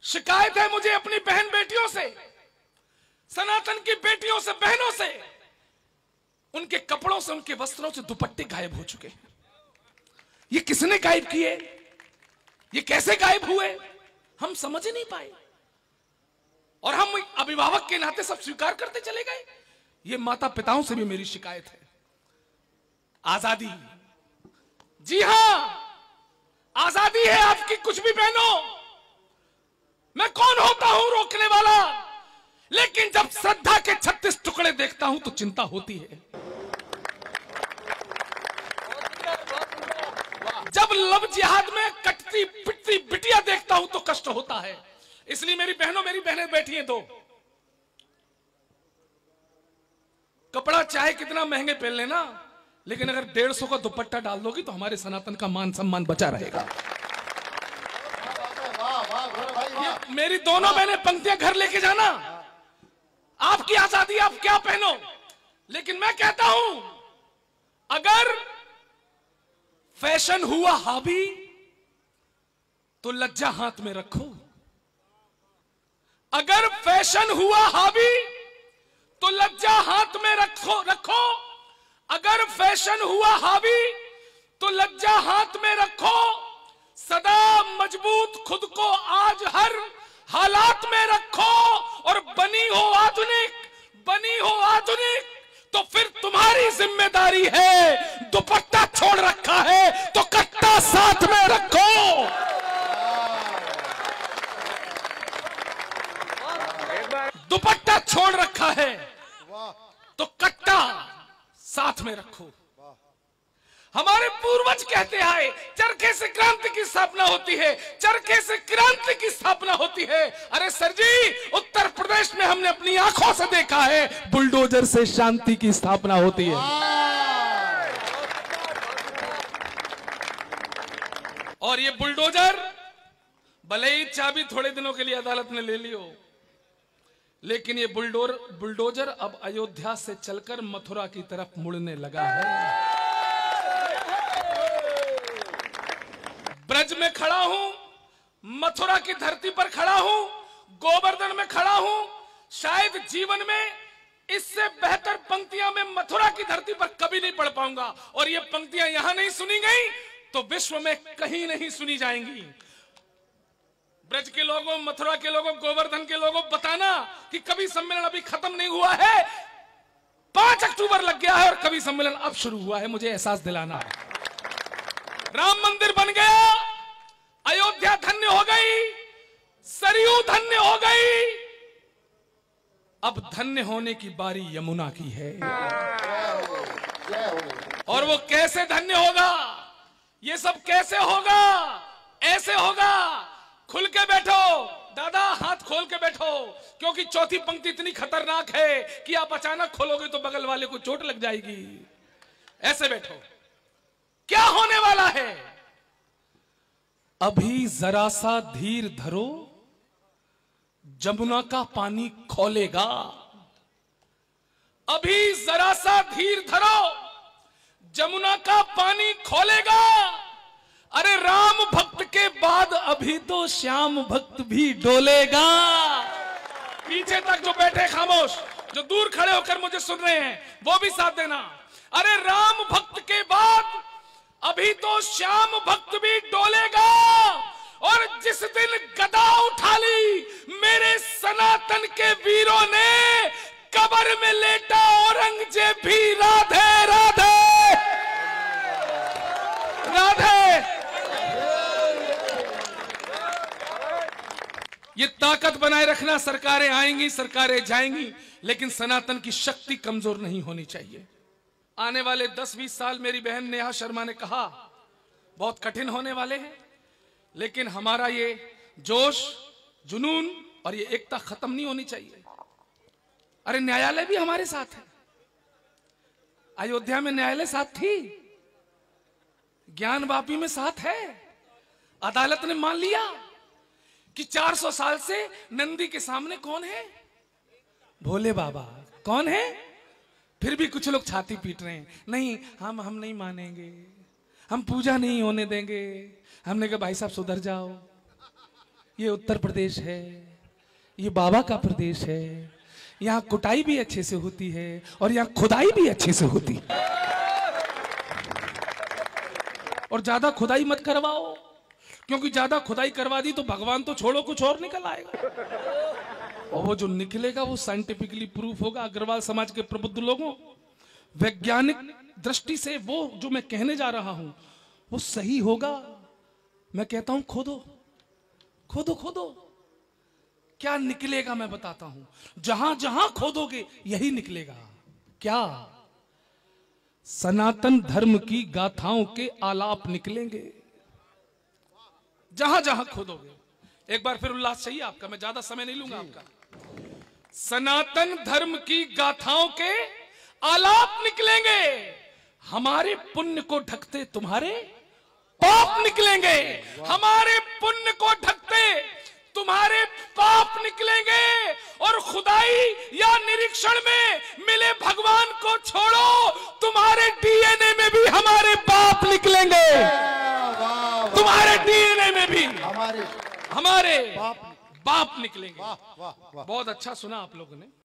शिकायत है मुझे अपनी बहन बेटियों से, सनातन की बेटियों से, बहनों से। उनके कपड़ों से, उनके वस्त्रों से दुपट्टे गायब हो चुके हैं। ये किसने गायब किए? ये कैसे गायब हुए? हम समझ नहीं पाए और हम अभिभावक के नाते सब स्वीकार करते चले गए। ये माता पिताओं से भी मेरी शिकायत है। आजादी, जी हां, आजादी है आपकी, कुछ भी पहनो। मैं कौन होता हूं रोकने वाला? लेकिन जब श्रद्धा के 36 टुकड़े देखता हूं तो चिंता होती है। जब लव जिहाद में कटती पिटती बिटिया देखता हूं तो कष्ट होता है। इसलिए मेरी बहनों, मेरी बहनें बैठी हैं, दो कपड़ा चाहे कितना महंगे पहन लेना, लेकिन अगर 150 का दुपट्टा डाल दोगी तो हमारे सनातन का मान सम्मान बचा रहेगा। मेरी दोनों बहनें पंक्तियां घर लेके जाना, आपकी आजादी, आप क्या पहनो। लेकिन मैं कहता हूं, अगर फैशन हुआ हावी तो लज्जा हाथ में रखो। अगर फैशन हुआ हावी तो लज्जा हाथ में रखो। अगर फैशन हुआ हावी तो लज्जा हाथ में रखो। सदा मजबूत खुद को आज हर हालात में रखो। और बनी हो आधुनिक तो फिर तुम्हारी जिम्मेदारी है। दुपट्टा छोड़ रखा है तो कट्टा साथ में रखो। दुपट्टा छोड़ रखा है तो कट्टा साथ में रखो। हमारे पूर्वज कहते आए, चरखे से क्रांति की स्थापना होती है, चरखे से क्रांति की स्थापना होती है। अरे सर जी, उत्तर प्रदेश में हमने अपनी आंखों से देखा है, बुलडोजर से शांति की स्थापना होती है। और ये बुलडोजर, भले ही चाबी थोड़े दिनों के लिए अदालत ने ले ली हो, लेकिन ये बुलडोजर अब अयोध्या से चलकर मथुरा की तरफ मुड़ने लगा है। ब्रज में खड़ा हूं, मथुरा की धरती पर खड़ा हूं, गोवर्धन में खड़ा हूं। शायद जीवन में इससे बेहतर पंक्तियां मैं मथुरा की धरती पर कभी नहीं पढ़ पाऊंगा। और ये पंक्तियां यहां नहीं सुनी गई तो विश्व में कहीं नहीं सुनी जाएंगी। ब्रज के लोगों, मथुरा के लोगों, गोवर्धन के लोगों, बताना कि कवि सम्मेलन अभी खत्म नहीं हुआ है। 5 अक्टूबर लग गया है और कवि सम्मेलन अब शुरू हुआ है। मुझे एहसास दिलाना है। राम मंदिर बन गया, अयोध्या धन्य हो गई, सरयू धन्य हो गई। अब धन्य होने की बारी यमुना की है। और वो कैसे धन्य होगा? ये सब कैसे होगा? ऐसे होगा, खुल के बैठो दादा, हाथ खोल के बैठो, क्योंकि चौथी पंक्ति इतनी खतरनाक है कि आप अचानक खोलोगे तो बगल वाले को चोट लग जाएगी। ऐसे बैठो। क्या होने वाला है? अभी जरा सा धीर धरो, जमुना का पानी खौलेगा। अभी जरा सा धीर धरो, जमुना का पानी खौलेगा। अरे राम भक्त के बाद अभी तो श्याम भक्त भी डोलेगा। पीछे तक जो बैठे खामोश, जो दूर खड़े होकर मुझे सुन रहे हैं, वो भी साथ देना। अरे राम भक्त के बाद अभी तो श्याम भक्त भी डोलेगा। और जिस दिन गदा उठा ली मेरे सनातन के वीरों ने, कब्र में लेटा औरंगजेब भी राधे राधे राधे। ये ताकत बनाए रखना। सरकारें आएंगी, सरकारें जाएंगी, लेकिन सनातन की शक्ति कमजोर नहीं होनी चाहिए। आने वाले 10-20 साल, मेरी बहन नेहा शर्मा ने कहा, बहुत कठिन होने वाले हैं। लेकिन हमारा ये जोश, जुनून और ये एकता खत्म नहीं होनी चाहिए। अरे न्यायालय भी हमारे साथ है। अयोध्या में न्यायालय साथ थी, ज्ञानवापी में साथ है। अदालत ने मान लिया कि 400 साल से नंदी के सामने कौन है? भोले बाबा। कौन है? फिर भी कुछ लोग छाती पीट रहे हैं, नहीं हम नहीं मानेंगे, हम पूजा नहीं होने देंगे। हमने कहा भाई साहब सुधर जाओ। ये उत्तर प्रदेश है, ये बाबा का प्रदेश है, यहाँ कुटाई भी अच्छे से होती है और यहाँ खुदाई भी अच्छे से होती है। और ज्यादा खुदाई मत करवाओ, क्योंकि ज्यादा खुदाई करवा दी तो भगवान तो छोड़ो कुछ और निकल आएगा, और वो जो निकलेगा वो साइंटिफिकली प्रूफ होगा। अग्रवाल समाज के प्रबुद्ध लोगों, वैज्ञानिक दृष्टि से वो जो मैं कहने जा रहा हूं वो सही होगा। मैं कहता हूं खोदो खोदो खोदो, क्या निकलेगा मैं बताता हूं। जहां जहां खोदोगे यही निकलेगा। क्या? सनातन धर्म की गाथाओं के आलाप निकलेंगे जहां जहां खोदोगे। एक बार फिर उल्लास चाहिए आपका, मैं ज्यादा समय नहीं लूंगा आपका। सनातन धर्म की गाथाओं के आलाप निकलेंगे, हमारे पुण्य को ढकते तुम्हारे पाप निकलेंगे, हमारे पुण्य को ढकते तुम्हारे पाप निकलेंगे। और खुदाई या निरीक्षण में मिले भगवान को छोड़ो, तुम्हारे डीएनए में भी हमारे पाप निकलेंगे, तुम्हारे डीएनए में भी हमारे बाप निकलेंगे। बहुत अच्छा सुना आप लोगों ने।